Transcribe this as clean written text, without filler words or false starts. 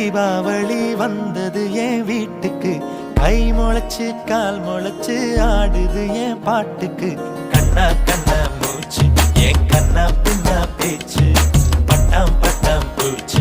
தீபாவளி வந்தது என் வீட்டுக்கு, கை முளைச்சு கால் முளைச்சு ஆடுது என் பாட்டுக்கு. கண்ணா கண்ணா மூச்சு என் கண்ணா பின்னா பேச்சு, பட்டாம் பட்டாம் பூச்சு